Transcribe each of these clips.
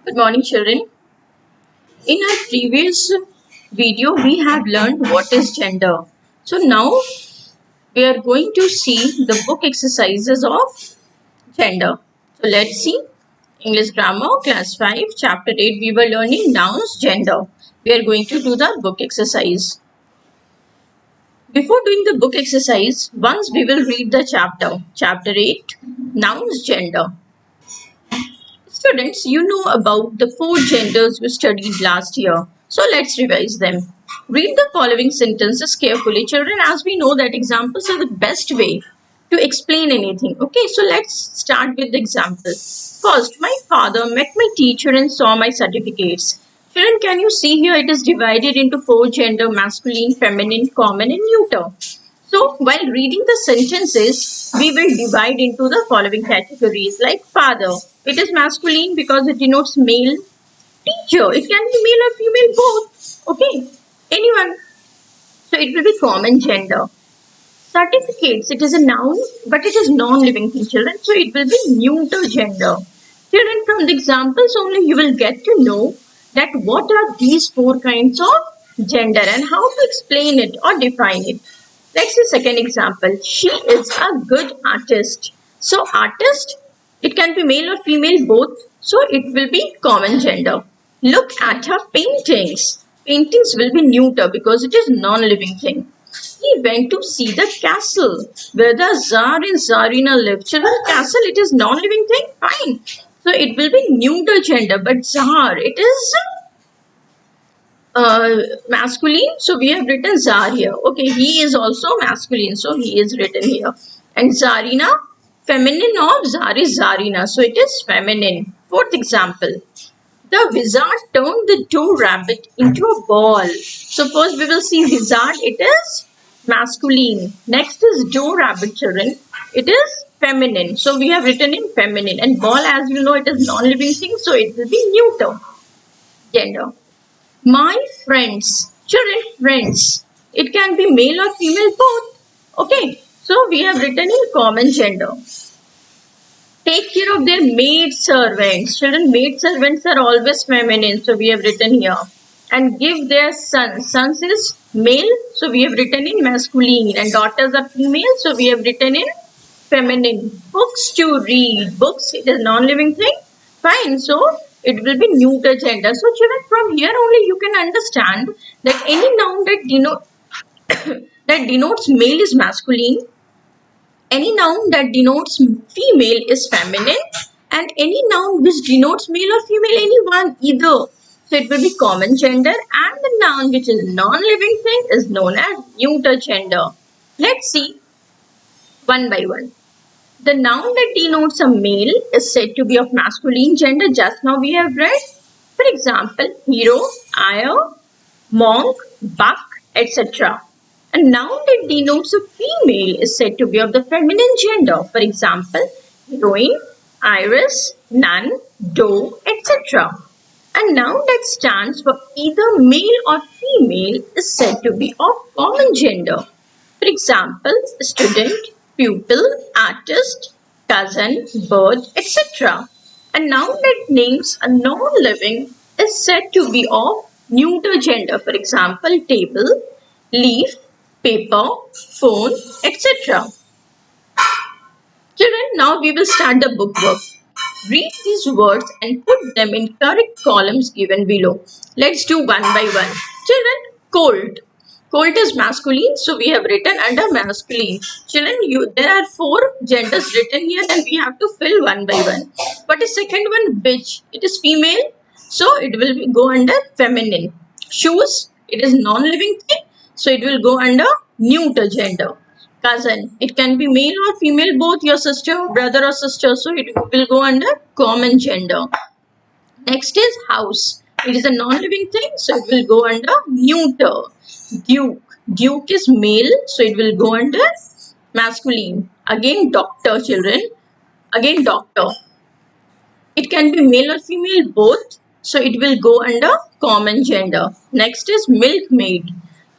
Good morning, children. In our previous video, we have learned what is gender. So now we are going to see the book exercises of gender. So let's see. English Grammar, Class 5, Chapter 8, we were learning nouns, gender. We are going to do the book exercise. Before doing the book exercise, once we will read the chapter. Chapter 8, Nouns, Gender. Students, you know about the four genders we studied last year. So let's revise them. Read the following sentences carefully, children, as we know that examples are the best way to explain anything. Okay, so let's start with the example. First, my father met my teacher and saw my certificates. Children, can you see here it is divided into four gender, masculine, feminine, common and neuter. So while reading the sentences, we will divide into the following categories like father. It is masculine because it denotes male. Teacher, it can be male or female both. Okay, anyone. So it will be common gender. Certificates, it is a noun, but it is non-living thing, children. So it will be neuter gender. Children, from the examples only you will get to know that what are these four kinds of gender and how to explain it or define it. Let's see second example. She is a good artist. So artist, it can be male or female both. So it will be common gender. Look at her paintings. Paintings will be neuter because it is non-living thing. He went to see the castle where the Tsar and Tsarina live. Children, castle, it is non-living thing? Fine. So it will be neuter gender, but Tsar, it is masculine. So we have written Tsar here. Okay, he is also masculine. So he is written here. And Tsarina, feminine of Tsar is Tsarina. So it is feminine. Fourth example. The wizard turned the Joe rabbit into a ball. So first we will see wizard. It is masculine. Next is Joe rabbit, children. It is feminine. So we have written in feminine. And ball, as you know, it is non-living thing. So it will be neuter gender. My friends. Children, friends. It can be male or female both. Okay. So we have written in common gender. Take care of their maid servants. Children, maid servants are always feminine. So we have written here. And give their sons. Sons is male. So we have written in masculine. And daughters are female. So we have written in feminine. Books to read. Books, it is non-living thing. Fine. So it will be neuter gender. So children, from here only you can understand that any noun that denotes male is masculine. Any noun that denotes female is feminine, and any noun which denotes male or female, any one, either. So it will be common gender, and the noun which is non-living thing is known as neuter gender. Let's see one by one. The noun that denotes a male is said to be of masculine gender. Just now we have read. For example, hero, ayah, monk, buck, etc. A noun that denotes a female is said to be of the feminine gender. For example, heroine, iris, nun, doe, etc. A noun that stands for either male or female is said to be of common gender. For example, student, pupil, artist, cousin, bird, etc. A noun that names a non-living is said to be of neuter gender. For example, table, leaf, paper, phone, etc. Children, now we will start the bookwork. Read these words and put them in correct columns given below. Let's do one by one. Children, cold. Cold is masculine, so we have written under masculine. Children, there are four genders written here and we have to fill one by one. What is second one? Bitch. It is female, so it will go under feminine. Shoes, it is non-living thing, so it will go under neuter gender. Cousin, it can be male or female, both your sister, brother or sister, so it will go under common gender. Next is house. It is a non-living thing, so it will go under neuter. Duke. Duke is male, so it will go under masculine. Again, doctor, children. Again, doctor. It can be male or female, both, so it will go under common gender. Next is milkmaid.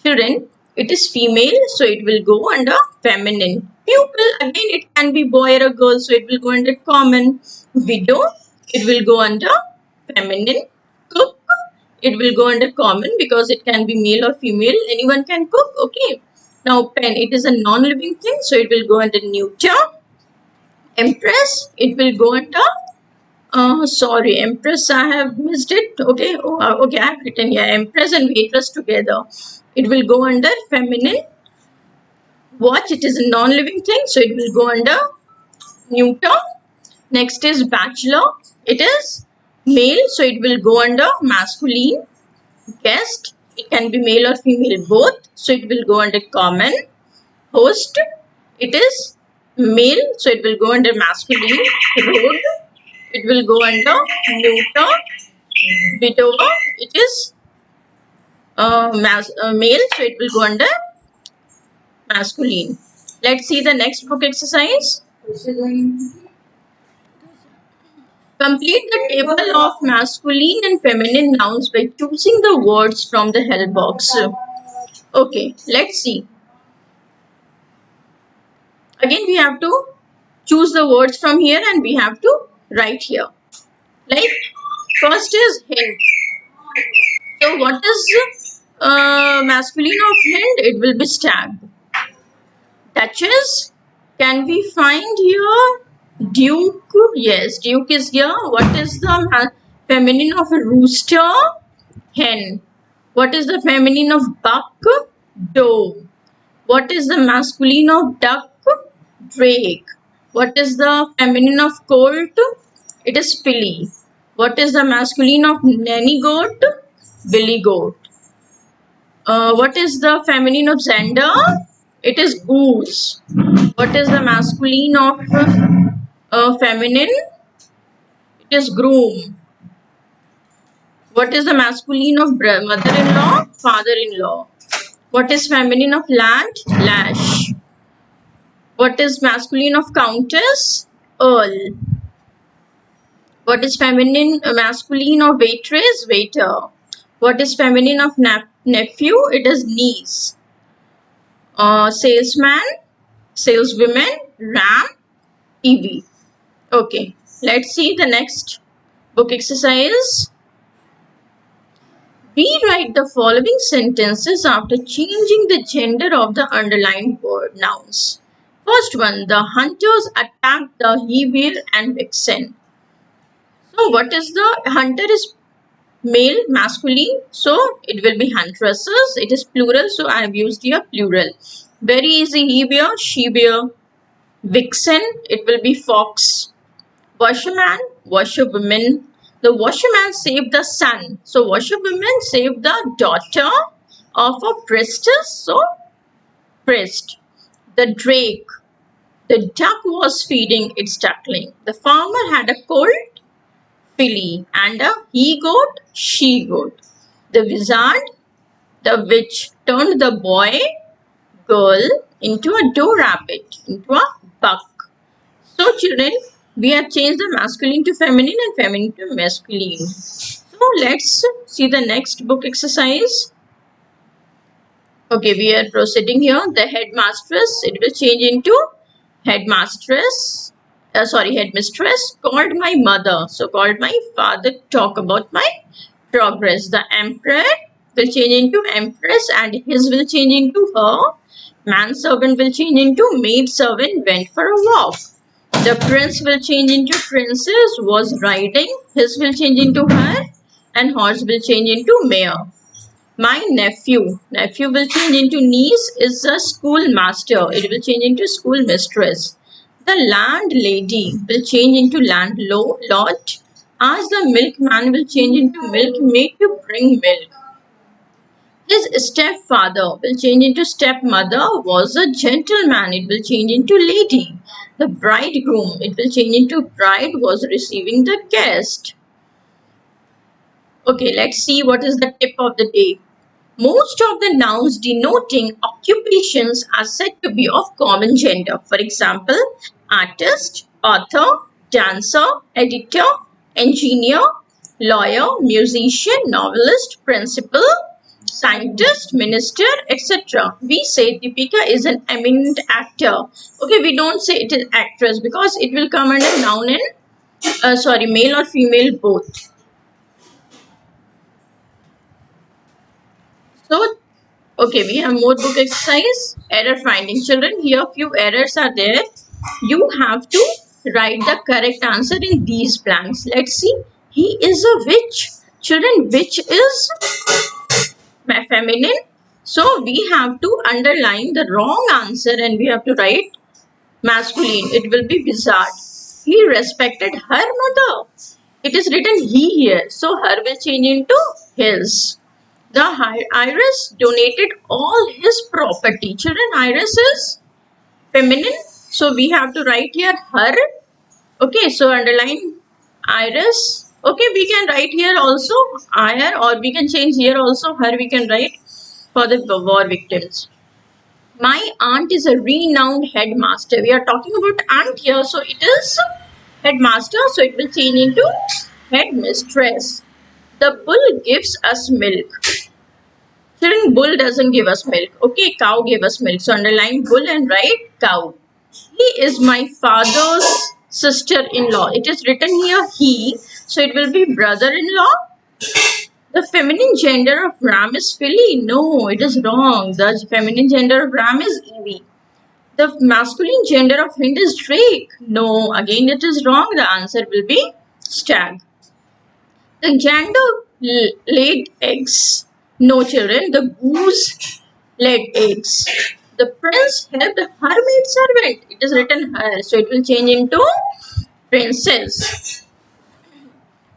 Children, it is female, so it will go under feminine. Pupil, again, it can be boy or a girl, so it will go under common. Widow, it will go under feminine. Cook, it will go under common because it can be male or female. Anyone can cook. Okay. Now pen, it is a non-living thing, so it will go under neuter. Empress, it will go under sorry, Empress, I have missed it. Okay, okay, I have written here Empress and waitress together. It will go under feminine. Watch, it is a non-living thing, so it will go under neuter. Next is bachelor. It is male, so it will go under masculine. Guest, it can be male or female both, so it will go under common. Host, it is male, so it will go under masculine. Road, it will go under neuter. Widower, it is male, so it will go under masculine. Let's see the next book exercise. Complete the table of masculine and feminine nouns by choosing the words from the help box. Okay, let's see. Again, we have to choose the words from here and we have to write here. Like, first is hint. So, what is masculine of hint? It will be stag. Duchess, can we find here? Duke, yes, Duke is here. What is the feminine of a rooster? Hen. What is the feminine of buck? Dove. What is the masculine of duck? Drake. What is the feminine of colt? It is filly. What is the masculine of nanny goat? Billy goat. What is the feminine of Xander? It is goose. What is the masculine of feminine? It is groom. What is the masculine of mother-in-law? Father-in-law. What is feminine of land? Lash. What is masculine of countess? Earl. What is feminine masculine of waitress? Waiter. What is feminine of nephew? It is niece. Salesman, saleswoman, ram, EV. Okay, let's see the next book exercise. Rewrite the following sentences after changing the gender of the underlined word nouns. First one, the hunters attacked the he-bear and vixen. So what is the hunter is male, masculine, so it will be huntresses. It is plural, so I have used here plural. Very easy. He-bear, she-bear. Vixen, it will be fox. Washerman, washerwoman. The washerman saved the son, so washerwoman saved the daughter of a priestess, so priest. The drake, the duck was feeding its duckling. The farmer had a colt, filly, and a he-goat, she-goat. The wizard, the witch, turned the boy, girl into a doe rabbit, into a buck. So children, we have changed the masculine to feminine and feminine to masculine. So let's see the next book exercise. Okay, we are proceeding here. The headmistress, it will change into headmistress. Headmistress. Called my mother. So called my father. Talk about my progress. The emperor will change into empress and his will change into her. Manservant will change into maidservant. Went for a walk. The prince will change into princess. Was riding. His will change into her. And horse will change into mare. My nephew will change into niece. Is a schoolmaster. It will change into schoolmistress. The landlady will change into landlord. As the milkman will change into milkmaid to bring milk. His stepfather will change into stepmother. Was a gentleman. It will change into lady. The bridegroom, it will change into bride. Was receiving the guest. Okay, let's see what is the tip of the day. Most of the nouns denoting occupations are said to be of common gender. For example, artist, author, dancer, editor, engineer, lawyer, musician, novelist, principal, scientist, minister, etc. We say Deepika is an eminent actor. Okay, we don't say it is actress because it will come under noun and male or female both. So, okay, we have more book exercise. Error finding. Children, here few errors are there. You have to write the correct answer in these blanks. Let's see. He is a witch. Children, witch is feminine. So we have to underline the wrong answer and we have to write masculine. It will be wizard. He respected her mother. It is written he here. So her will change into his. The Iris donated all his property. Children, Iris is feminine. So we have to write here her. Okay, so underline Iris. Okay, we can write here also IR, or we can change here also her we can write for the war victims. My aunt is a renowned headmaster. We are talking about aunt here, so it is headmaster, so it will change into headmistress. The bull gives us milk. Children, bull doesn't give us milk. Okay, cow gave us milk. So underline bull and write cow. He is my father's sister-in-law. It is written here he, so it will be brother-in-law. The feminine gender of ram is filly. No, it is wrong. The feminine gender of ram is Evie. The masculine gender of hind is drake. No, again it is wrong. The answer will be stag. The gander laid eggs. No, children. The goose laid eggs. The prince helped her maid servant. It is written her, so it will change into princess.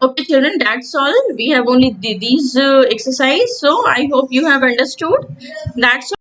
Okay, children, that's all. We have only these exercise. So I hope you have understood. That's all.